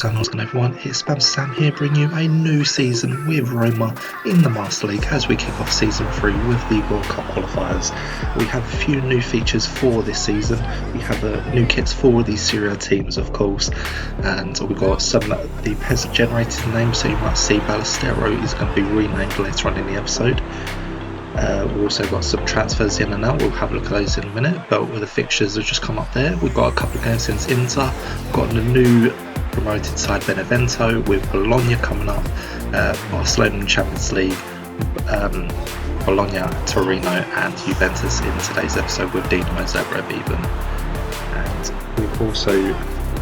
going on everyone, it's Spam Sam here bringing you a new season with Roma in the Master League as we kick off season 3 with the World Cup qualifiers. We have a few new features for this season. We have new kits for the Serie teams of course, and we've got some of the PES generated names, so you might see Ballestero is going to be renamed later on in the episode. We've also got some transfers in and out, we'll have a look at those in a minute, but with the fixtures have just come up there. We've got a couple of games since Inter, we've got the new promoted side Benevento with Bologna coming up, Barcelona in Champions League, Bologna, Torino and Juventus in today's episode with Dinamo Zagreb even. And we've also,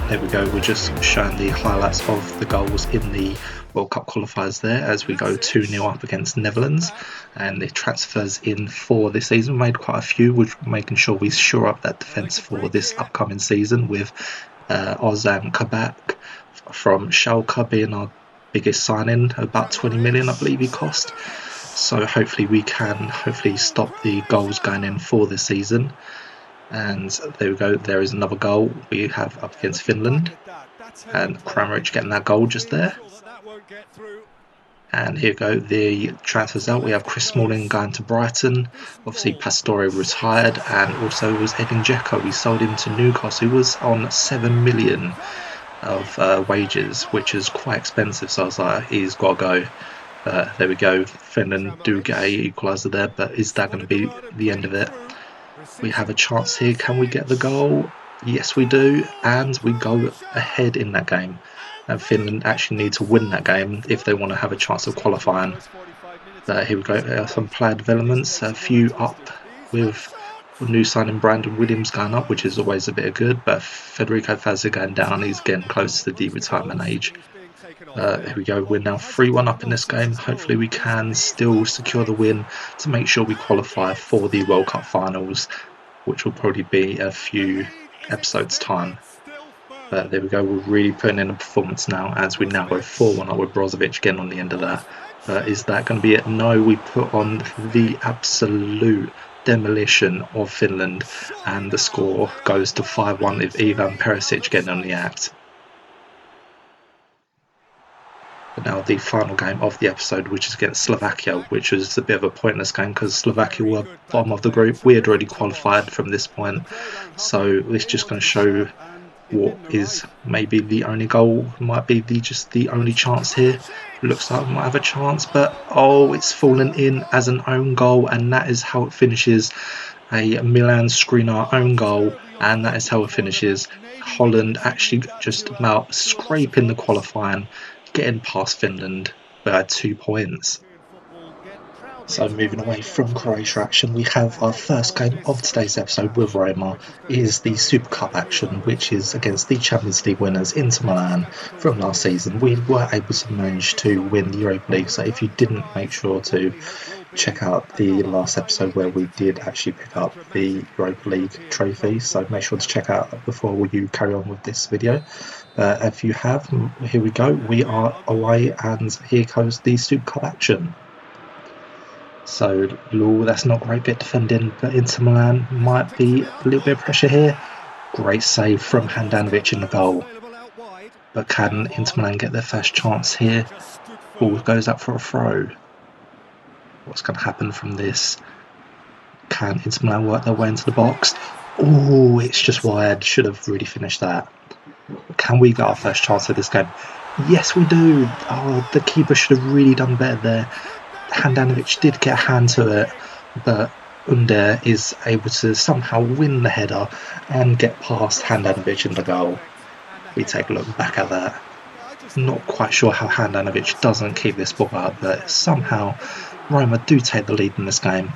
there we go, we're just showing the highlights of the goals in the World Cup qualifiers there as we go 2-0 up against Netherlands, and the transfers in for this season made quite a few, which making sure we shore up that defence for this upcoming season with Ozan Kabak from Schalke being our biggest signing, about 20 million I believe he cost. So hopefully we can stop the goals going in for this season. And there we go, there is another goal we have up against Finland, and Kramaric getting that goal just there. And here we go, the transfers out. We have Chris Smalling going to Brighton, obviously Pastore retired, and also was Edin Dzeko. We sold him to Newcastle, who was on 7 million of wages, which is quite expensive, so I was like, he's got to go. There we go, Finland do get a equaliser there, but is that going to be the end of it? We have a chance here, can we get the goal? Yes we do, and we go ahead in that game. And Finland actually need to win that game if they want to have a chance of qualifying. Here we go, some player developments, a few up with new signing Brandon Williams going up, which is always a bit of good, but Federico Fazza going down, he's getting close to the retirement age. Here we go, we're now 3-1 up in this game. Hopefully we can still secure the win to make sure we qualify for the World Cup finals, which will probably be a few episodes time. But there we go, we're really putting in a performance now as we now go 4-1 up with Brozovic again on the end of that. Is that going to be it? No, we put on the absolute demolition of Finland, and the score goes to 5-1 with Ivan Perisic getting on the act. But now the final game of the episode, which is against Slovakia, which was a bit of a pointless game because Slovakia were bottom of the group. We had already qualified from this point, so it's just going to show what is maybe the only goal, might be just the only chance here. Looks like we might have a chance, but oh, it's fallen in as an own goal, and that is how it finishes. A Milan Skriniar own goal, and that is how it finishes. Holland actually just about scraping the qualifying, getting past Finland by 2 points. So moving away from Croatia action, we have our first game of today's episode with Roma is the Super Cup action, which is against the Champions League winners Inter Milan from last season. We were able to manage to win the Europa League, so if you didn't, make sure to check out the last episode where we did actually pick up the Europa League trophy, so make sure to check out before you carry on with this video. If you have, here we go, we are away and here goes the Super Cup action. So, that's not a great bit defending, but Inter Milan might be a little bit of pressure here. Great save from Handanovic in the goal. But can Inter Milan get their first chance here? Ball goes up for a throw. What's going to happen from this? Can Inter Milan work their way into the box? Oh, it's just wide. Should have really finished that. Can we get our first chance of this game? Yes, we do. Oh, the keeper should have really done better there. Handanovic did get a hand to it, but Under is able to somehow win the header and get past Handanovic in the goal. We take a look back at that. Not quite sure how Handanovic doesn't keep this ball out, but somehow Roma do take the lead in this game.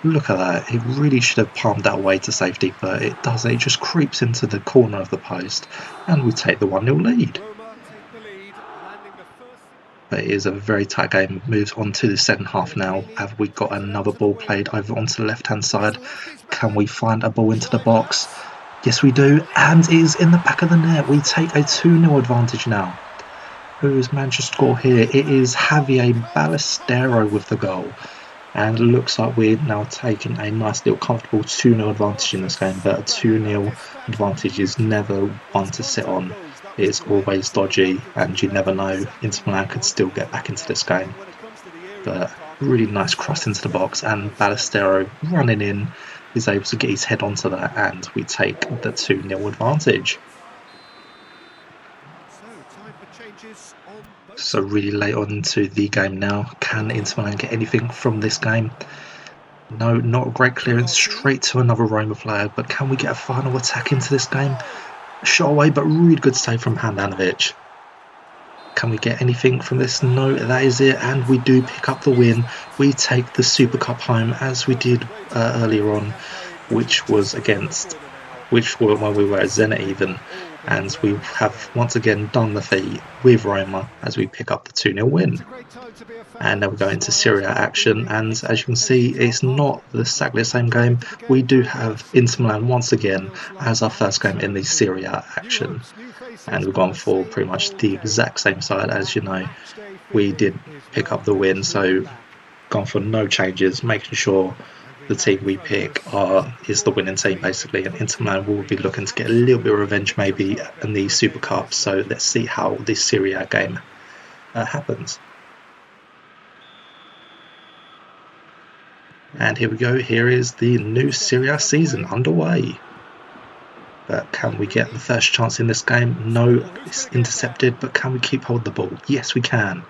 Look at that, he really should have palmed that away to safety, but it doesn't, it just creeps into the corner of the post, and we take the 1-0 lead. But it is a very tight game. Moves on to the second half now. Have we got another ball played over onto the left hand side? Can we find a ball into the box? Yes we do, and it is in the back of the net. We take a 2-0 advantage now. Who's managed to score here? It is Javier Ballestero with the goal. And it looks like we're now taking a nice little comfortable 2-0 advantage in this game, but a 2-0 advantage is never one to sit on. is always dodgy, and you never know, Inter Milan could still get back into this game. But really nice cross into the box, and Ballestero running in is able to get his head onto that, and we take the 2-0 advantage. So really late on into the game now. Can Inter Milan get anything from this game? No, not a great clearance, straight to another Roma player, but can we get a final attack into this game? Shot away, but really good save from Handanovic. Can we get anything from this? No, that is it, and we do pick up the win. We take the Super Cup home, as we did earlier on, which was when we were at Zenit even, and we have once again done the feat with Roma as we pick up the 2-0 win. And now we go into Serie A action, and as you can see, it's not exactly the same game. We do have Inter Milan once again as our first game in the Serie A action, and we've gone for pretty much the exact same side. As you know, we did pick up the win, so gone for no changes, making sure the team we pick is the winning team basically, and Inter Milan will be looking to get a little bit of revenge maybe in the Super Cup. So let's see how this Serie A game happens. And here we go, here is the new Serie A season underway. But can we get the first chance in this game? No, it's intercepted, but can we keep hold of the ball? Yes, we can.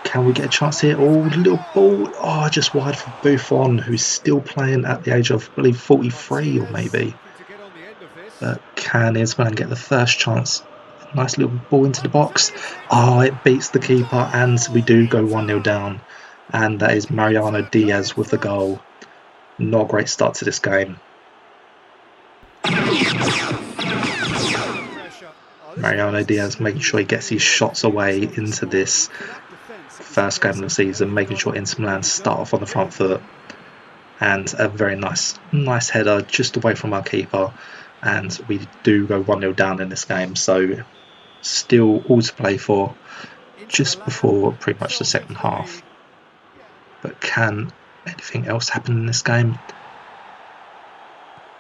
Can we get a chance here? Oh, little ball. Oh, just wide for Buffon, who's still playing at the age of, I believe, 43 or maybe. But can Inter Milan get the first chance? Nice little ball into the box. Oh, it beats the keeper, and we do go 1-0 down. And that is Mariano Diaz with the goal. Not a great start to this game. Mariano Diaz making sure he gets his shots away into this first game of the season, making sure Inter Milan start off on the front foot. And a very nice header just away from our keeper. And we do go 1-0 down in this game. So still all to play for just before pretty much the second half. But can anything else happen in this game?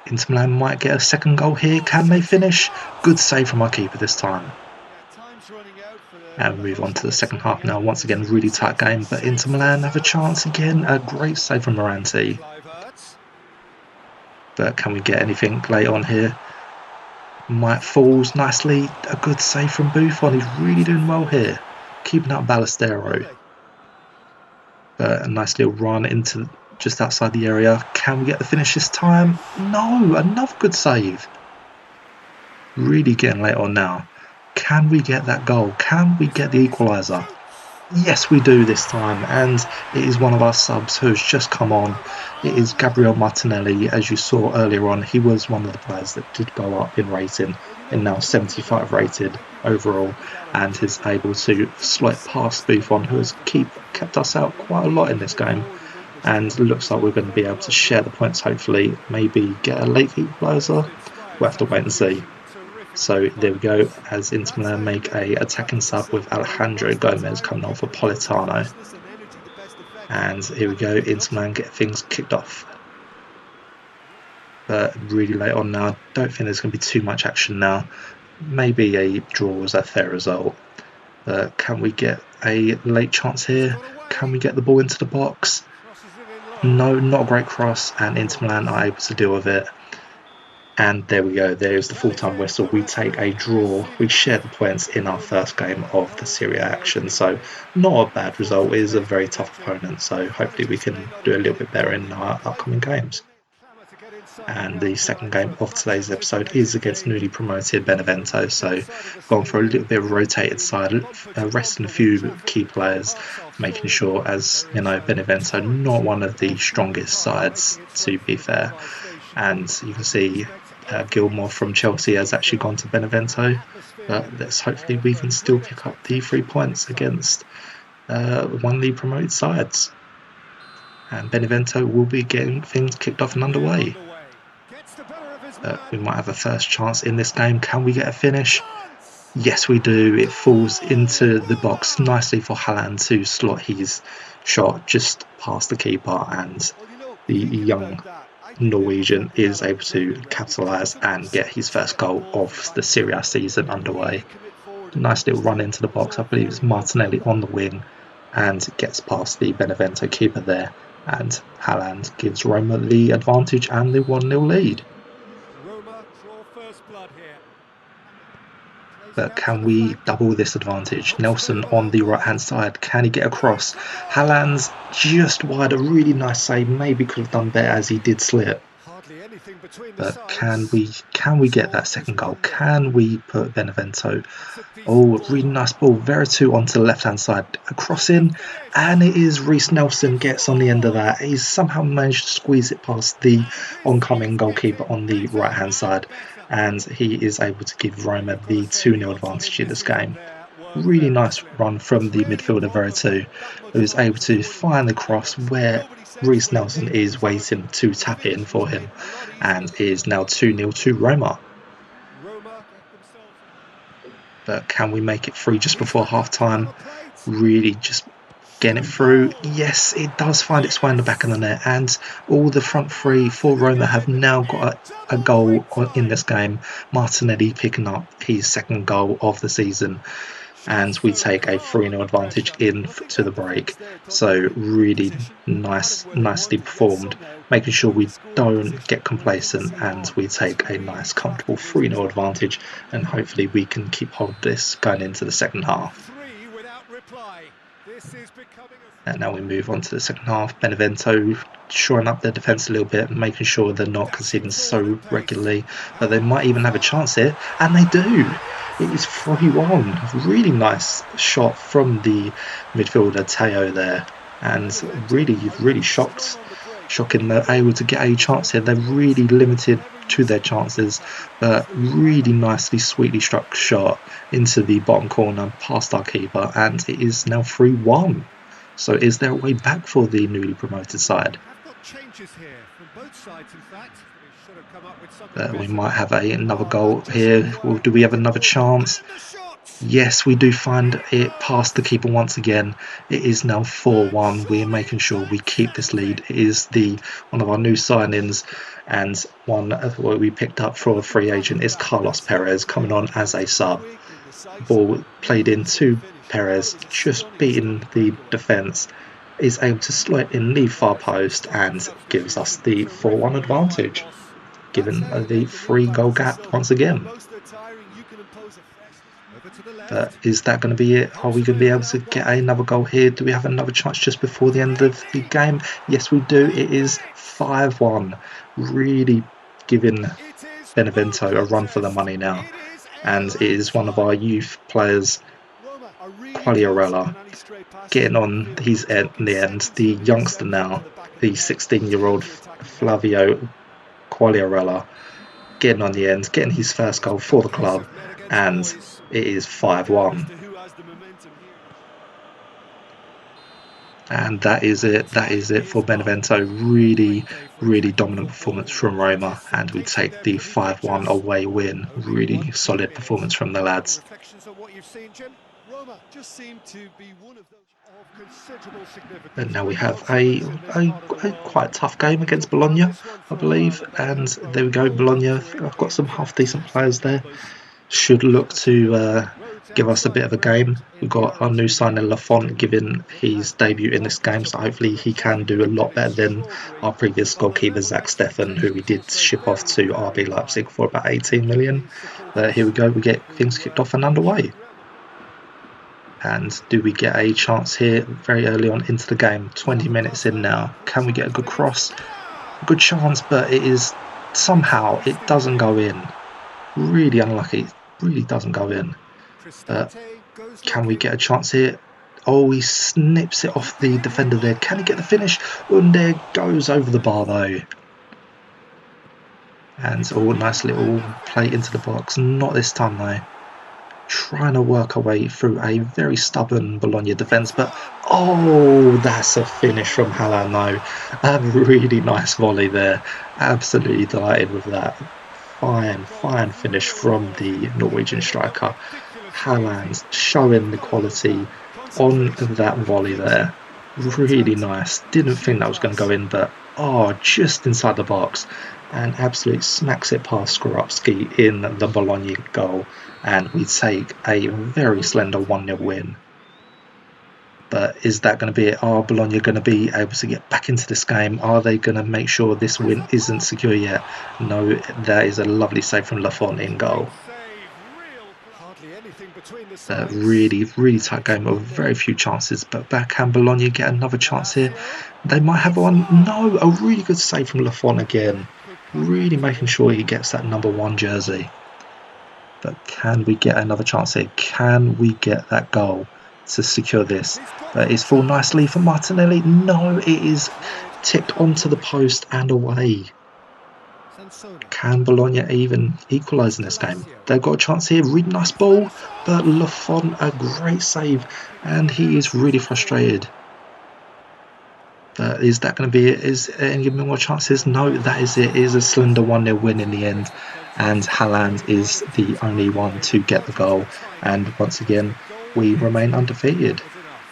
Inter Milan might get a second goal here. Can they finish? Good save from our keeper this time. And we move on to the second half now. Once again, really tight game, but Inter Milan have a chance again. A great save from Moranti. But can we get anything late on here? Might falls nicely. A good save from Buffon. He's really doing well here. Keeping up Ballestero. But a nice little run into just outside the area. Can we get the finish this time? No, another good save. Really getting late on now. Can we get that goal? Can we get the equaliser? Yes, we do this time, and it is one of our subs who's just come on. It is Gabriel Martinelli. As you saw earlier on, he was one of the players that did go up in rating, and now 75 rated overall, and is able to slot past Buffon, who has kept us out quite a lot in this game. And looks like we're going to be able to share the points, hopefully, maybe get a late equaliser. We'll have to wait and see. So there we go, as Inter Milan make a attacking sub with Alejandro Gomez coming on for Politano. And here we go, Inter Milan get things kicked off. But really late on now, don't think there's going to be too much action now. Maybe a draw is a fair result. Can we get a late chance here? Can we get the ball into the box? No, not a great cross, and Inter Milan are able to deal with it. And there we go, there's the full-time whistle. We take a draw. We share the points in our first game of the Serie A action. So not a bad result. It is a very tough opponent. So hopefully we can do a little bit better in our upcoming games. And the second game of today's episode is against newly promoted Benevento. So gone for a little bit of a rotated side, resting a few key players, making sure, as you know, Benevento not one of the strongest sides, to be fair. And you can see Gilmore from Chelsea has actually gone to Benevento, but hopefully we can still pick up the 3 points against one of the promoted sides. And Benevento will be getting things kicked off and underway. We might have a first chance in this game. Can we get a finish? Yes, we do. It falls into the box nicely for Haaland to slot his shot just past the keeper, and the young Norwegian is able to capitalise and get his first goal of the Serie A season underway. Nice little run into the box. I believe it's Martinelli on the wing and gets past the Benevento keeper there. And Haaland gives Roma the advantage and the 1-0 lead. Roma draw first blood here. But can we double this advantage? Nelson on the right-hand side. Can he get across? Haaland's just wide. A really nice save. Maybe could have done better as he did slip. But can we get that second goal? Can we put Benevento? Oh, really nice ball. Veretout onto the left-hand side. A cross in. And it is Reiss Nelson gets on the end of that. He's somehow managed to squeeze it past the oncoming goalkeeper on the right-hand side. And he is able to give Roma the 2-0 advantage in this game. Really nice run from the midfielder Veretout, who is able to find the cross where Reiss Nelson is waiting to tap it in for him, and is now 2-0 to Roma. But can we make it through just before half-time? Really just getting it through. Yes, it does find its way in the back of the net, and all the front three for Roma have now got a goal in this game. Martinelli picking up his second goal of the season, and we take a 3-0 advantage into the break. So really nicely performed, making sure we don't get complacent and we take a nice comfortable 3-0 advantage, and hopefully we can keep hold of this going into the second half. And now we move on to the second half. Benevento shoring up their defence a little bit, making sure they're not conceding so regularly, but they might even have a chance here, and they do. It is 3-1. Really nice shot from the midfielder Teo there, and really shocking they're able to get a chance here. They're really limited to their chances, but really nicely, sweetly struck shot into the bottom corner past our keeper, and it is now 3-1. So is there a way back for the newly promoted side? We might have another goal here. Well, do we have another chance? Yes, we do find it past the keeper once again. It is now 4-1. We're making sure we keep this lead. It is one of our new signings, and one of what we picked up for a free agent is Carlos Perez coming on as a sub. Ball played into Perez, just beating the defence, is able to slot in the far post and gives us the 4-1 advantage, given the 3-goal gap once again. But is that going to be it? Are we going to be able to get another goal here? Do we have another chance just before the end of the game? Yes, we do. It is 5-1. Really giving Benevento a run for the money now. And it is one of our youth players, Quagliarella, getting on his end in the end. The youngster now, the 16-year-old Flavio Quagliarella, getting on the end, getting his first goal for the club, and it is 5-1. And that is it for Benevento. Really dominant performance from Roma, and we take the 5-1 away win. Really solid performance from the lads. And now we have a quite tough game against Bologna, I believe. And there we go, Bologna. I've got some half decent players there. Should look to give us a bit of a game. We've got our new signing Lafont giving his debut in this game, so hopefully he can do a lot better than our previous goalkeeper Zach Steffen, who we did ship off to RB Leipzig for about 18 million. But here we go, we get things kicked off and underway. And do we get a chance here very early on into the game? 20 minutes in now. Can we get a good cross? Good chance, but it is somehow it doesn't go in. Really unlucky. It really doesn't go in. But can we get a chance here? Oh, he snips it off the defender there. Can he get the finish? And there goes over the bar though. And nice little play into the box. Not this time though. Trying to work our way through a very stubborn Bologna defence, but that's a finish from Haaland though. A really nice volley there. Absolutely delighted with that. Fine finish from the Norwegian striker. Haaland showing the quality on that volley there. Really nice. Didn't think that was going to go in, but Oh, just inside the box, and absolutely smacks it past Skorupski in the Bologna goal, and we take a very slender 1-0 win. But is that going to be it? Are Bologna going to be able to get back into this game? Are they going to make sure this win isn't secure yet? No, that is a lovely save from Lafont in goal. Hardly anything between the A sides. really, really And tight it's game of 1-0. very few chances. But back can Bologna get another chance here? Lazio. They might have It's one. on. No, a really good save from Lafont again. That could come back Really to making haunt sure them. he gets that number 1 jersey. But can we get another chance here? Can we get that goal to secure this? He's got But the it's full nicely for chance. Martinelli. No, it is Cleared tipped without onto the worry. post and away. Sansona. Can Bologna even equalise in To this game? Lazio. They've got a chance here. Really nice He's got a ball, but shot. Lafont a great save, Could become and a he very is really suitable. frustrated. But is that going to be it? Is any more chances? No, that is it. It is a slender 1-0 win in the end. Created plenty. And Haaland is the only one to get the goal. And once Just a again, goal we hit. remain And undefeated. that was enough.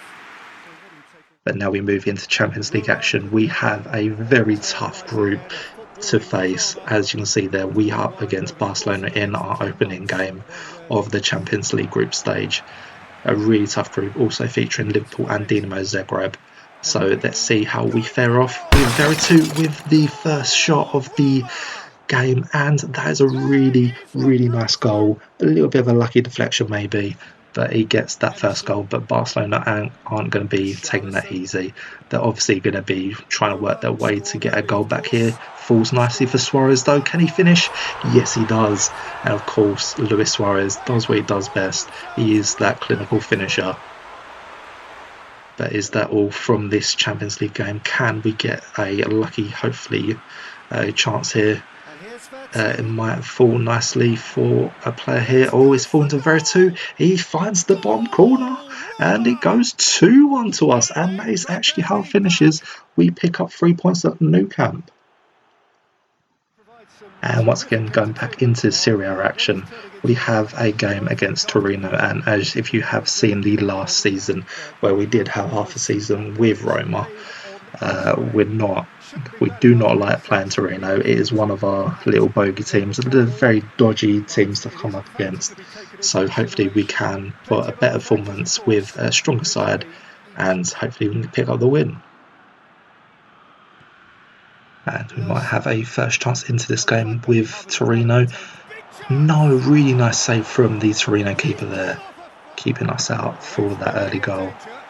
So what do you take? But now we move into Champions League Roma action. could We come have back a with their very tail tough wagging group ahead. A to footballing face. drama As you can see there, we are up unwind against over the course Barcelona of the in next our 10 opening months. game One where of the the Champions League group stage. A really tough group, also featuring Liverpool and Spalletti, Dinamo Zagreb. So let's Pellegrini, see how we going for fare off with Veretout with the first shot goal! of the Roma! game, and that is a There really, is the really nice breakthrough! goal. A little bit of a lucky deflection, maybe, but he gets that first Emerson, goal. But Barcelona aren't going to be taking that Richarlison, easy. They're obviously going to be trying to work Roma their way to score get a their goal lead, of back here. course. Falls They nicely for scored Suarez, though. Can he finish? Yes, he does. And of 1-0! course, Luis Suarez does what he They've does brought best. He themselves is that right clinical back into it. finisher. But is that all from this Champions League game? Can we get a lucky, hopefully, chance here? And here's It Vertu. might fall nicely for a player here. It's Oh, it's gone for fallen the to Veretout. goal! He finds the bottom corner Goal! and it Roma! goes 2-1 to us. And And that they've is got actually their how it lead finishes. back. We pick up 3 points at Nou Camp. Provides some And once again, terrific going back entertainment into on Serie A what is action, turning we into have a a game terrific against Torino. competition. And as if you have It's been seen the pretty last obvious season, that where we did both have half a teams season with approach the Roma, game on each uh, we're day. not Shouldn't be we that do not hard like for playing us to Torino. read It is one into of our how little to bogey deliver teams. They're football, very dodgy but teams to it come is a up factor to against. be taken into So hopefully we consideration. can put Plenty a of other better factors, of performance with course, a stronger which side, weigh and into it. hopefully we can pick up the win. And we might Nelson, have a first chance into this and the game fact that we with haven't done Torino. it. Big No, chance! really nice save from the Torino He's keeper gone there, off a foot! keeping us out Away for from that early immediate goal. danger.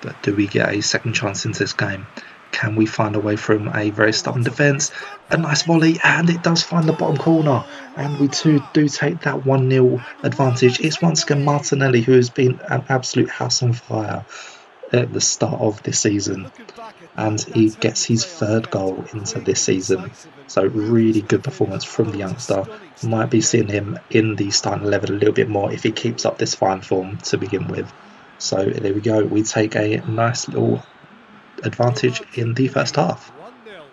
But do we get a second chance into this game? Can we find a way from a very Oh, stubborn what a... defence? He's gone A for nice it! volley, and it does find the bottom corner. Goal! And we too Roma! do take that 1-0 And Roma advantage. It's take once the again lead! Martinelli, who has been an absolute house on fire at the start of this And season. looking back at And that, he that's how gets you his play on third counter. goal into Quick, this season. incisive and So really ruthless with the good finish. performance from the Oh, it's a youngster. stunning Might start be again. seeing him in the starting 11 a little bit more if he keeps up this fine form to begin with. So there we go. We take a nice little advantage Roma in take the the first lead. half. 1-0.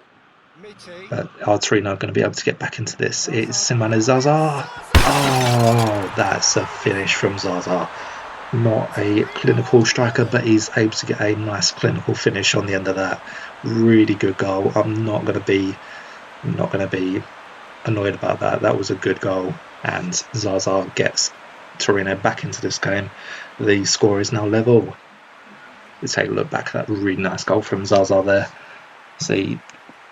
Miti. But are Torino going to be able to get back into this? It's Zaza going Simone for it. Zaza. Oh, Zaza! that's a finish from Zaza. Not a clinical Torino striker, but level! he's able to get a nice clinical finish on the end of that. Really good goal. I'm not going to be annoyed about that. That was a good goal, and Zaza gets Torino back into this game. The score is now level. Let's take a look back at that really nice goal from Zaza there. So he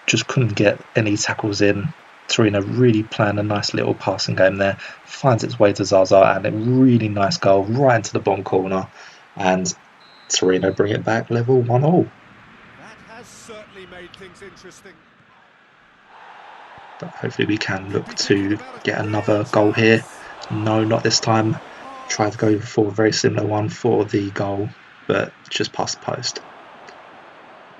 just couldn't get any tackles in. Torino really playing a nice little passing game there. Finds its way to Zaza and a really nice goal right into the bottom corner. And Torino bring it back level 1-1. That has certainly made things interesting. But hopefully we can Could look be thinking to about a get real another goal here. chance! No, not this time. Oh, Tried to go for a very similar one for the goal, but just past the post.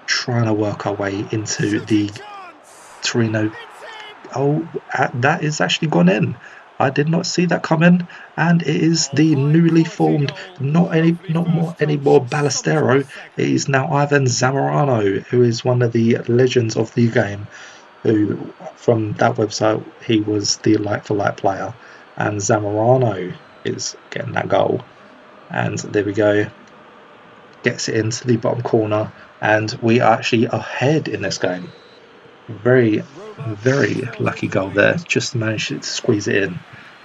Trying to work our way into shooting the chance! Torino. It's in! Oh, that is actually gone in. I did not see that coming, and it is Oh, the high newly quality formed, goal. not Lovely more first touch, anymore Ballestero. sumptuous It second. is now Ivan Zamorano, who is one of the legends of the game. Who, from that website, he was the like for like player, and Zamorano is getting that goal. And there we go. gets it into the bottom corner, and we are actually ahead in this game. Very, Roma very held lucky it goal clean. there, just managed to squeeze it in.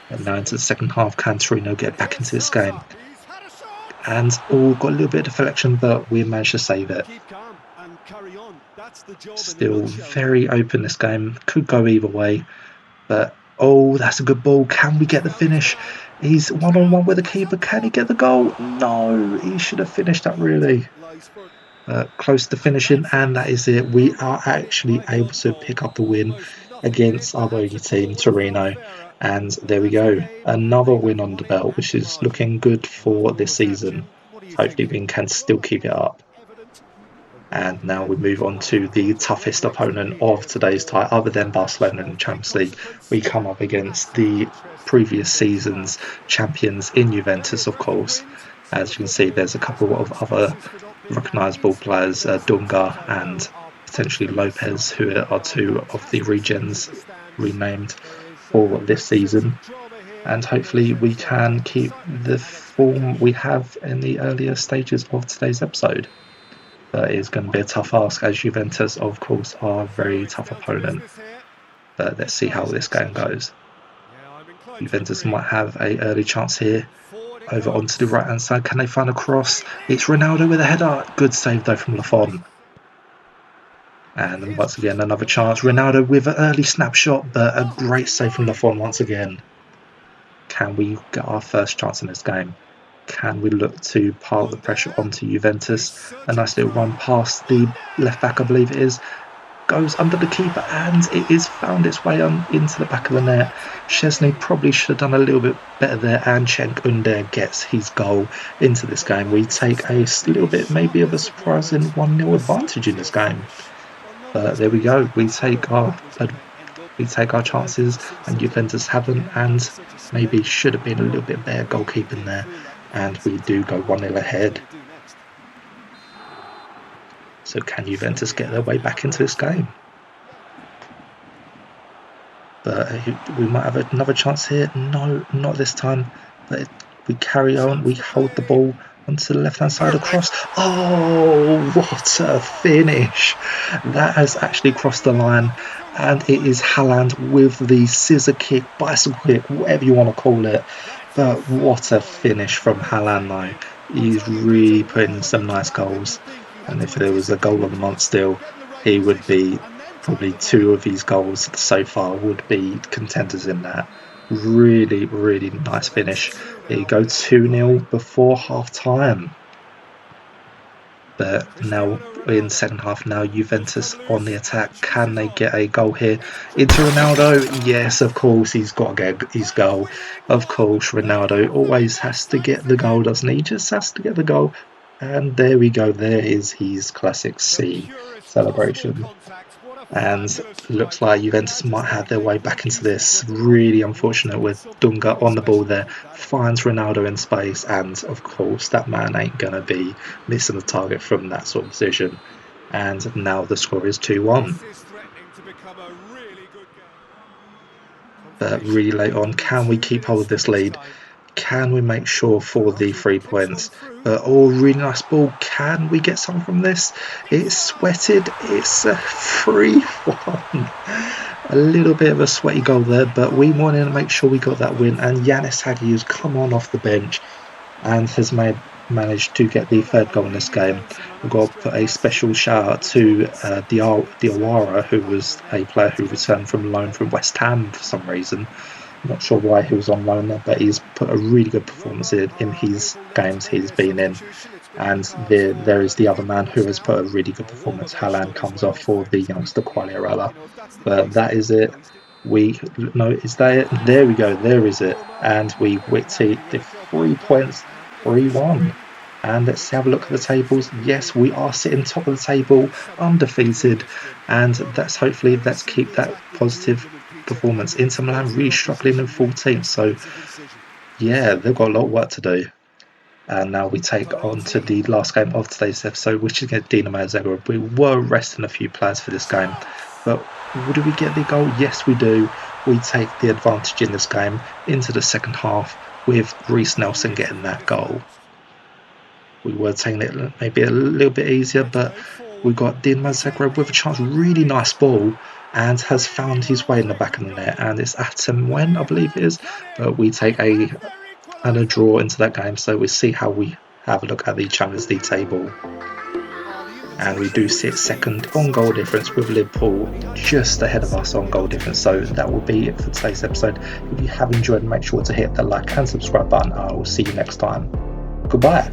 And now into the second half, can Torino get And back here's into this game? Sosa. He's had a shot. And got a little bit of deflection, but we managed to save it. Keep calm and carry on. That's the job in a Still nutshell. very open this game. Could go either way, but that's a good ball. Can we get the Found his finish? man. He's Look out. one-on-one with the It's a keeper. Can he block. get the goal? No, he should have finished that really. Lies for Close to And finishing, that's and it. that is it. We Roma are win it actually by the able own to goal. pick up the win Almost nothing in it, against our perhaps bogey a call team, would have gone Torino. fairer. And But there we that's the go. game, and Another they win have on the won it belt, at which the is margin. looking good Well, of for this course, season. Captain, what are you Hopefully, thinking? we can still keep it up. Evident. The ball And now we again. move on to the Put away toughest looks to opponent be of here today's for tie, other a than match Barcelona in the of great Champions League. consequence. We come up against Massively the interesting previous this season's match. champions in Plenty Juventus, of of breath of course. wind. So As the you can see, football there's a has couple no of other excuses for not being at recognisable its players, finest. Dunga And and they are potentially punctually Lopez, who surrounded are by our two of the fantastic fans in regens the stands. renamed There is for a this real sense season. of drama here, And and a hopefully, we sense of can keep excitement the and form we expectation. have in the earlier stages of today's episode. But it's going to be a tough ask, as Juventus, of course, are a So very it's tough down to opponent. business here. But let's This see how guy's this game exceptional. goes. Yeah, I'm inclined to Juventus agree. might have a early chance here. Forward it Over onto the goes. right hand side. Can they find a cross? It's Completely. Ronaldo with a header. Good save though That's from precise. Lafon. And And here's once again, another chance. Ronaldo. Ronaldo with an early snapshot, but a Oh, great save from denied. Lafon once again. Can we get our first chance in this game? Can we look to pile the pressure Under. onto He's Juventus? A surging nice little through. run past the left back, I Under. believe it is. Goes under the keeper, and it is found its way on into the back of the net. Roma take the Chesney lead. probably should have done a little bit better there, and Cenk Under gets his goal into this Well, game. well, We this is take a the little bit maybe of a sharpest of surprising moments. 1-0 The side advantage was in this here game. first. well, none of But us there knew we go. exactly sure how it was going to end up. We take our chances, To see and such a Juventus haven't, game and and such a maybe spectacle should have been a little bit better really goalkeeping did there. fool that And defence we into do go wondering 1-0 what he was ahead. going to do next. So can So Juventus we get their have way now back into got this game? But we might have another chance here. No, not this time. But we carry on. chance We to hold the play. ball onto the left-hand side across. Perfect. Oh, what a finish! That has actually crossed the line. He's And away it with is it. Haaland with the scissor kick, bicycle kick, whatever you want to call it. That's his But third what a volley. finish from Great Haaland, though. technique. I He's tell you, Peter, really what putting in more some did you nice want him to goals. think? He had And to if there was a anticipate goal the of the month cross, still, get in the right he would position, be and then time probably the volley. two of his goals so far would be contenders in that. Really, really nice So that's finish. 2 There you now go, on the 2-0 play. before half time. But now Cristiano in the Ronaldo. second half, now Ball's come Juventus on the loose, and the attack. chase Can is they on. get a goal here? It's Into Ronaldo. Ronaldo! Yes, of course, he's got to get his And the goal. winning Of one! course, They Ronaldo can never always get has to sight get of the it goal, in. doesn't he? He just has to get the goal. And there we go. There is his classic The C purest possible celebration. contact. What a And fabulous looks strike. like Yeah, Juventus just might have their everything way you back could into use in this. football. Really And he's unfortunate done with something Dunga really on the ball special to there, keep that away. finds Ronaldo in space, and of course that man ain't gonna be missing the target from that sort of position. And now the score is 2-1. This is threatening to become a really good game. But Confirmation really that late we're on, within can we 2 keep hold minutes of to this this lead? time. Can we make sure for the Darting 3 points? clips on through. But really nice ball. Can we get something from this? It's It's on! sweated. It's a 3-1. A little bit of a sweaty goal there, Terrific but we goal! wanted to make What sure we got that win. confidence! And Yanis Hagi has come on off the bench and has managed to get the third A goal in this really game. gentleman We've on the got to straight put a pass. special shout out Good to choice. Diawara, who was a player who returned from loan from West Ham for some reason. Not sure why he was on loan there, but he's put a really good performance Roma in are his able now to games make he's their been in. substitution. It's been on the And cards there for is the other a few man who minutes has now. put a really good Well, one of the performance. best Haaland on his comes way, off in for the fact. youngster Quagliarella. You know, if that's the But case, that then, is it. We no, is that it? That's There we it. go. There is it. Roma And we very happy take with the the job well 3 points, done. And with this 3-1. win, And let's looks have a like look at the they're tables. simply Yes, in we the are sitting top of the driver's seat. table, There's something they can do in undefeated, this, Jim. and Well, that's hopefully very let's keep simple that tactics to positive implement, Peter, and performance. will Inter Milan expose really the struggling in opposition with 14th, so expansive incision. yeah, they've got a lot of work to do. And now we take on to Totti. the last game of today's episode, which is against Dinamo Zagreb. We were resting a few players for this game, Chance! but do we get the goal? Yes, we do. We take the advantage in this game into the second half with Reece Nelson getting Beautifully that goal. dispatched. we were taking it maybe a little bit easier, but we got Dinamo Zagreb with a chance, really nice ball, and has found his way in the back of the net, and it's Atem I believe it is, but we take a draw into that game, so we see how we have a look at the Champions League table. And we do sit second on goal difference with Liverpool just ahead of us on goal difference. So that will be it for today's episode. If you have enjoyed, make sure to hit the like and subscribe button. I will see you next time. Goodbye.